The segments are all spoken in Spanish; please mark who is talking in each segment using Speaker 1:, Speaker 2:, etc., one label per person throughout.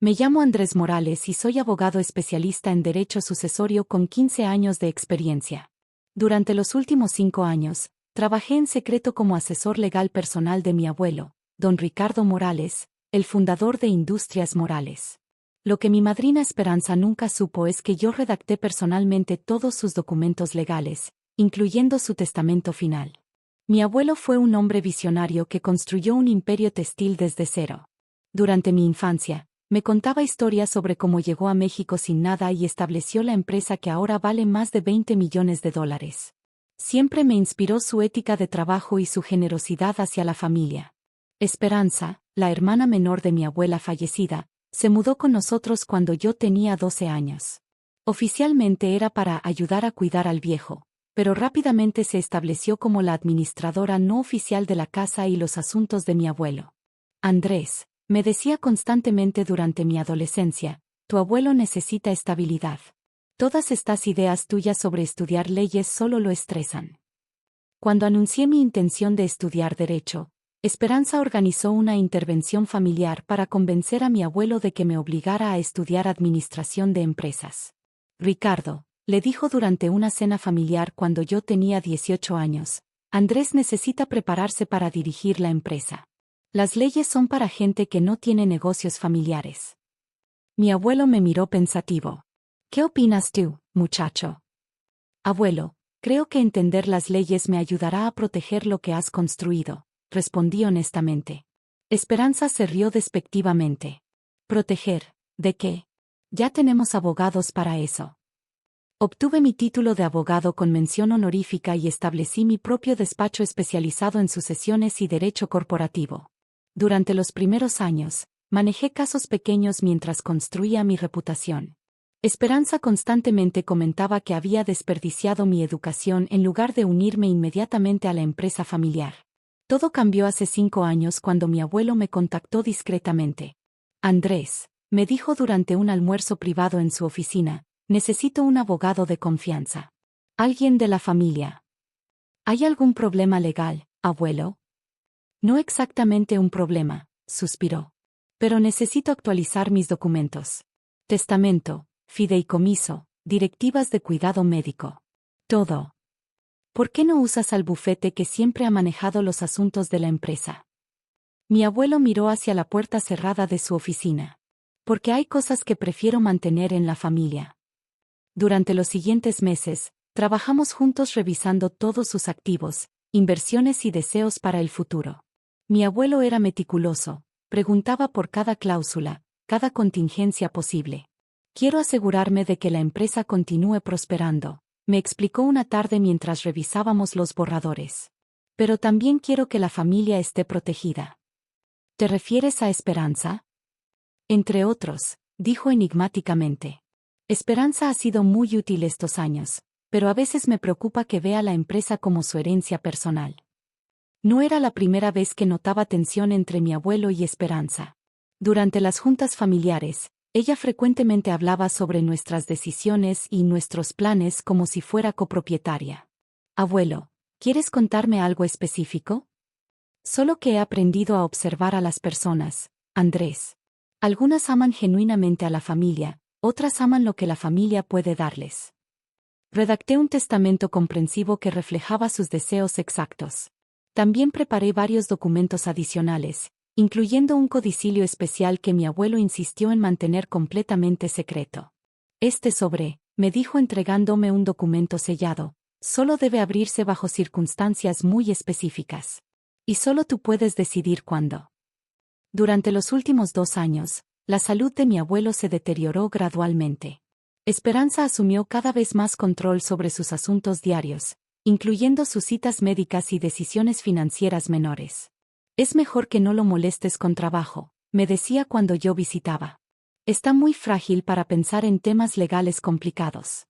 Speaker 1: Me llamo Andrés Morales y soy abogado especialista en derecho sucesorio con 15 años de experiencia. Durante los últimos 5 años, trabajé en secreto como asesor legal personal de mi abuelo, don Ricardo Morales, el fundador de Industrias Morales. Lo que mi madrina Esperanza nunca supo es que yo redacté personalmente todos sus documentos legales, incluyendo su testamento final. Mi abuelo fue un hombre visionario que construyó un imperio textil desde cero. Durante mi infancia, me contaba historias sobre cómo llegó a México sin nada y estableció la empresa que ahora vale más de $20 millones. Siempre me inspiró su ética de trabajo y su generosidad hacia la familia. Esperanza, la hermana menor de mi abuela fallecida, se mudó con nosotros cuando yo tenía 12 años. Oficialmente era para ayudar a cuidar al viejo, pero rápidamente se estableció como la administradora no oficial de la casa y los asuntos de mi abuelo. Andrés, me decía constantemente durante mi adolescencia, tu abuelo necesita estabilidad. Todas estas ideas tuyas sobre estudiar leyes solo lo estresan. Cuando anuncié mi intención de estudiar derecho, Esperanza organizó una intervención familiar para convencer a mi abuelo de que me obligara a estudiar administración de empresas. Ricardo, le dijo durante una cena familiar cuando yo tenía 18 años, Andrés necesita prepararse para dirigir la empresa. Las leyes son para gente que no tiene negocios familiares. Mi abuelo me miró pensativo. ¿Qué opinas tú, muchacho? Abuelo, creo que entender las leyes me ayudará a proteger lo que has construido, respondí honestamente. Esperanza se rió despectivamente. ¿Proteger? ¿De qué? Ya tenemos abogados para eso. Obtuve mi título de abogado con mención honorífica y establecí mi propio despacho especializado en sucesiones y derecho corporativo. Durante los primeros años, manejé casos pequeños mientras construía mi reputación. Esperanza constantemente comentaba que había desperdiciado mi educación en lugar de unirme inmediatamente a la empresa familiar. Todo cambió hace 5 años cuando mi abuelo me contactó discretamente. Andrés, me dijo durante un almuerzo privado en su oficina, necesito un abogado de confianza. Alguien de la familia. ¿Hay algún problema legal, abuelo? No exactamente un problema, suspiró. Pero necesito actualizar mis documentos. Testamento, fideicomiso, directivas de cuidado médico. Todo. ¿Por qué no usas al bufete que siempre ha manejado los asuntos de la empresa? Mi abuelo miró hacia la puerta cerrada de su oficina. Porque hay cosas que prefiero mantener en la familia. Durante los siguientes meses, trabajamos juntos revisando todos sus activos, inversiones y deseos para el futuro. Mi abuelo era meticuloso, preguntaba por cada cláusula, cada contingencia posible. Quiero asegurarme de que la empresa continúe prosperando, me explicó una tarde mientras revisábamos los borradores. Pero también quiero que la familia esté protegida. ¿Te refieres a Esperanza? Entre otros, dijo enigmáticamente. Esperanza ha sido muy útil estos años, pero a veces me preocupa que vea la empresa como su herencia personal. No era la primera vez que notaba tensión entre mi abuelo y Esperanza. Durante las juntas familiares, ella frecuentemente hablaba sobre nuestras decisiones y nuestros planes como si fuera copropietaria. Abuelo, ¿quieres contarme algo específico? Solo que he aprendido a observar a las personas, Andrés. Algunas aman genuinamente a la familia, otras aman lo que la familia puede darles. Redacté un testamento comprensivo que reflejaba sus deseos exactos. También preparé varios documentos adicionales, incluyendo un codicilio especial que mi abuelo insistió en mantener completamente secreto. Este sobre, me dijo entregándome un documento sellado, solo debe abrirse bajo circunstancias muy específicas. Y solo tú puedes decidir cuándo. Durante los últimos 2 años, la salud de mi abuelo se deterioró gradualmente. Esperanza asumió cada vez más control sobre sus asuntos diarios, incluyendo sus citas médicas y decisiones financieras menores. Es mejor que no lo molestes con trabajo, me decía cuando yo visitaba. Está muy frágil para pensar en temas legales complicados.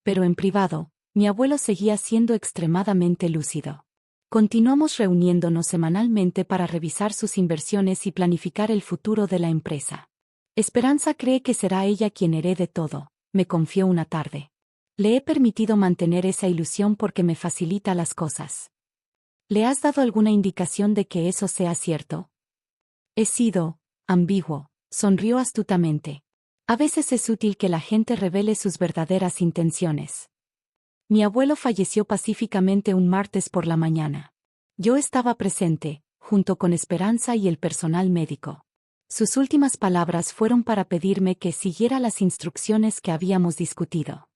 Speaker 1: Pero en privado, mi abuelo seguía siendo extremadamente lúcido. Continuamos reuniéndonos semanalmente para revisar sus inversiones y planificar el futuro de la empresa. Esperanza cree que será ella quien herede todo, me confió una tarde. Le he permitido mantener esa ilusión porque me facilita las cosas. ¿Le has dado alguna indicación de que eso sea cierto? He sido ambiguo, Sonrió astutamente. A veces es útil que la gente revele sus verdaderas intenciones. Mi abuelo falleció pacíficamente un martes por la mañana. Yo estaba presente, junto con Esperanza y el personal médico. Sus últimas palabras fueron para pedirme que siguiera las instrucciones que habíamos discutido.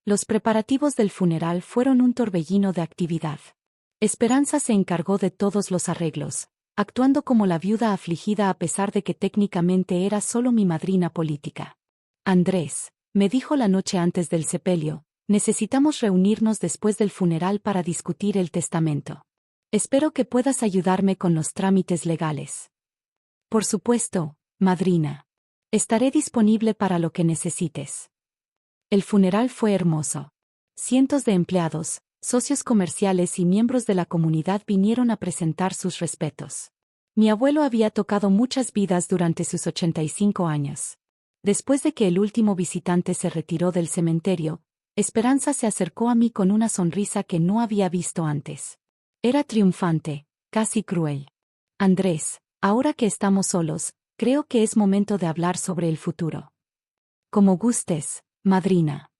Speaker 1: Los preparativos del funeral fueron un torbellino de actividad. Esperanza se encargó de todos los arreglos, actuando como la viuda afligida a pesar de que técnicamente era solo mi madrina política. Andrés, me dijo la noche antes del sepelio, necesitamos reunirnos después del funeral para discutir el testamento. Espero que puedas ayudarme con los trámites legales. Por supuesto, madrina. Estaré disponible para lo que necesites. El funeral fue hermoso. Cientos de empleados, socios comerciales y miembros de la comunidad vinieron a presentar sus respetos. Mi abuelo había tocado muchas vidas durante sus 85 años. Después de que el último visitante se retiró del cementerio, Esperanza se acercó a mí con una sonrisa que no había visto antes. Era triunfante, casi cruel. Andrés, ahora que estamos solos, creo que es momento de hablar sobre el futuro. Como gustes, madrina.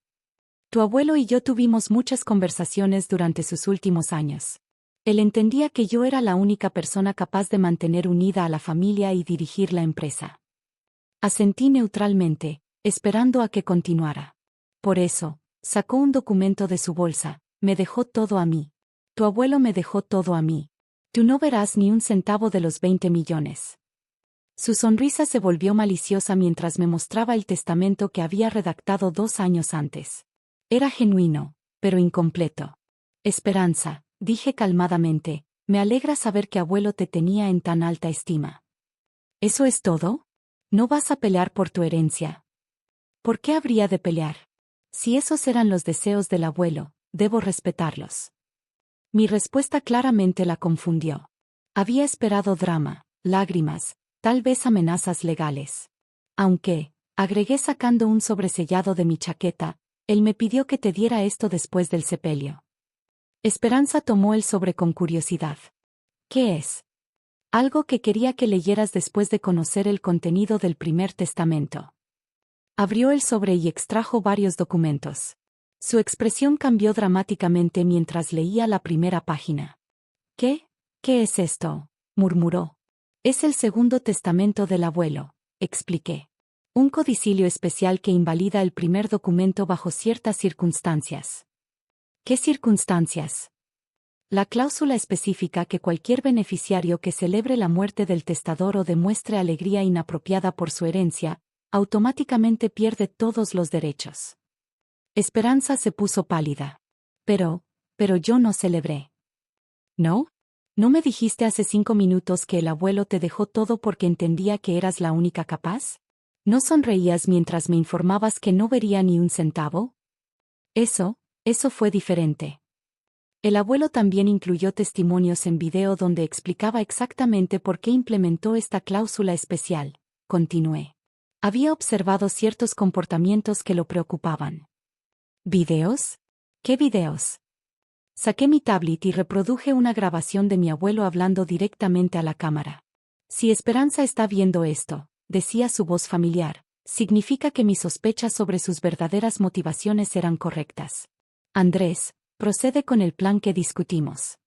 Speaker 1: Tu abuelo y yo tuvimos muchas conversaciones durante sus últimos años. Él entendía que yo era la única persona capaz de mantener unida a la familia y dirigir la empresa. Asentí neutralmente, esperando a que continuara. Por eso, sacó un documento de su bolsa, me dejó todo a mí. Tu abuelo me dejó todo a mí. Tú no verás ni un centavo de los 20 millones. Su sonrisa se volvió maliciosa mientras me mostraba el testamento que había redactado 2 años antes. Era genuino, pero incompleto. Esperanza, dije calmadamente, me alegra saber que abuelo te tenía en tan alta estima. ¿Eso es todo? ¿No vas a pelear por tu herencia? ¿Por qué habría de pelear? Si esos eran los deseos del abuelo, debo respetarlos. Mi respuesta claramente la confundió. Había esperado drama, lágrimas, tal vez amenazas legales. Aunque, agregué sacando un sobresellado de mi chaqueta, él me pidió que te diera esto después del sepelio. Esperanza tomó el sobre con curiosidad. ¿Qué es? Algo que quería que leyeras después de conocer el contenido del primer testamento. Abrió el sobre y extrajo varios documentos. Su expresión cambió dramáticamente mientras leía la primera página. ¿Qué? ¿Qué es esto?, murmuró. Es el segundo testamento del abuelo, expliqué. Un codicilio especial que invalida el primer documento bajo ciertas circunstancias. ¿Qué circunstancias? La cláusula especifica que cualquier beneficiario que celebre la muerte del testador o demuestre alegría inapropiada por su herencia, automáticamente pierde todos los derechos. Esperanza se puso pálida. Pero yo no celebré. ¿No? ¿No me dijiste hace 5 minutos que el abuelo te dejó todo porque entendía que eras la única capaz? ¿No sonreías mientras me informabas que no vería ni un centavo? Eso fue diferente. El abuelo también incluyó testimonios en video donde explicaba exactamente por qué implementó esta cláusula especial, continué. Había observado ciertos comportamientos que lo preocupaban. ¿Videos? ¿Qué videos? Saqué mi tablet y reproduje una grabación de mi abuelo hablando directamente a la cámara. Si Esperanza está viendo esto, decía su voz familiar, significa que mis sospechas sobre sus verdaderas motivaciones eran correctas. Andrés, procede con el plan que discutimos.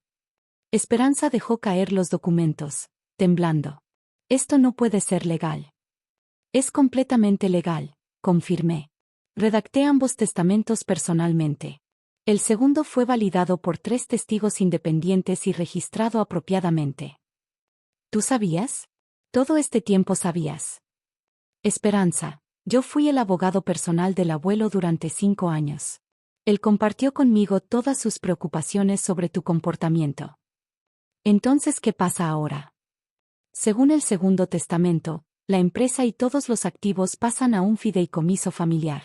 Speaker 1: Esperanza dejó caer los documentos, temblando. Esto no puede ser legal. Es completamente legal, confirmé. Redacté ambos testamentos personalmente. El segundo fue validado por 3 testigos independientes y registrado apropiadamente. ¿Tú sabías? Todo este tiempo sabías. Esperanza, yo fui el abogado personal del abuelo durante 5 años. Él compartió conmigo todas sus preocupaciones sobre tu comportamiento. Entonces, ¿qué pasa ahora? Según el segundo testamento, la empresa y todos los activos pasan a un fideicomiso familiar.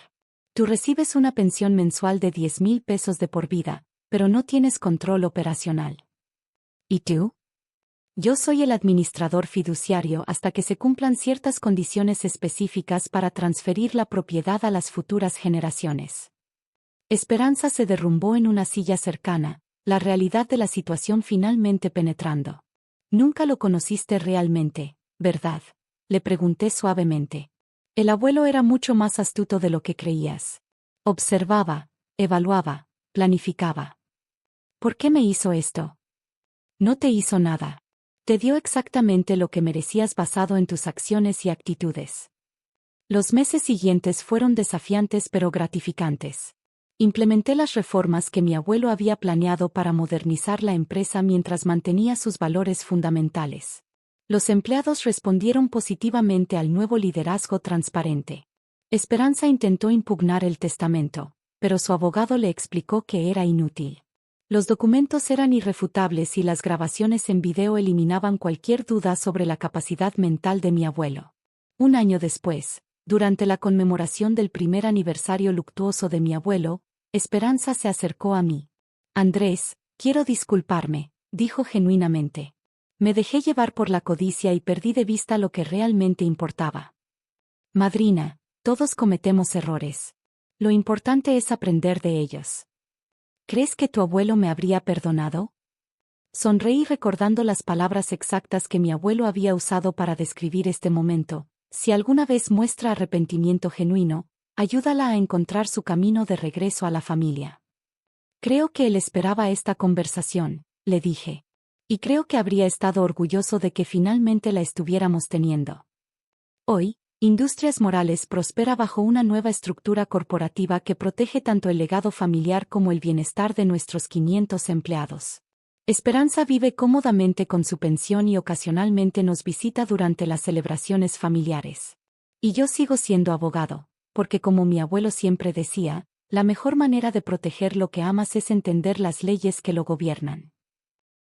Speaker 1: Tú recibes una pensión mensual de 10,000 pesos de por vida, pero no tienes control operacional. ¿Y tú? Yo soy el administrador fiduciario hasta que se cumplan ciertas condiciones específicas para transferir la propiedad a las futuras generaciones. Esperanza se derrumbó en una silla cercana, la realidad de la situación finalmente penetrando. Nunca lo conociste realmente, ¿verdad? Le pregunté suavemente. El abuelo era mucho más astuto de lo que creías. Observaba, evaluaba, planificaba. ¿Por qué me hizo esto? No te hizo nada. Te dio exactamente lo que merecías basado en tus acciones y actitudes. Los meses siguientes fueron desafiantes pero gratificantes. Implementé las reformas que mi abuelo había planeado para modernizar la empresa mientras mantenía sus valores fundamentales. Los empleados respondieron positivamente al nuevo liderazgo transparente. Esperanza intentó impugnar el testamento, pero su abogado le explicó que era inútil. Los documentos eran irrefutables y las grabaciones en video eliminaban cualquier duda sobre la capacidad mental de mi abuelo. Un año después, durante la conmemoración del primer aniversario luctuoso de mi abuelo, Esperanza se acercó a mí. Andrés, quiero disculparme, dijo genuinamente. Me dejé llevar por la codicia y perdí de vista lo que realmente importaba. Madrina, todos cometemos errores. Lo importante es aprender de ellos. ¿Crees que tu abuelo me habría perdonado? Sonreí recordando las palabras exactas que mi abuelo había usado para describir este momento. Si alguna vez muestra arrepentimiento genuino, ayúdala a encontrar su camino de regreso a la familia. Creo que él esperaba esta conversación, le dije. Y creo que habría estado orgulloso de que finalmente la estuviéramos teniendo. Hoy, Industrias Morales prospera bajo una nueva estructura corporativa que protege tanto el legado familiar como el bienestar de nuestros 500 empleados. Esperanza vive cómodamente con su pensión y ocasionalmente nos visita durante las celebraciones familiares. Y yo sigo siendo abogado, porque como mi abuelo siempre decía, la mejor manera de proteger lo que amas es entender las leyes que lo gobiernan.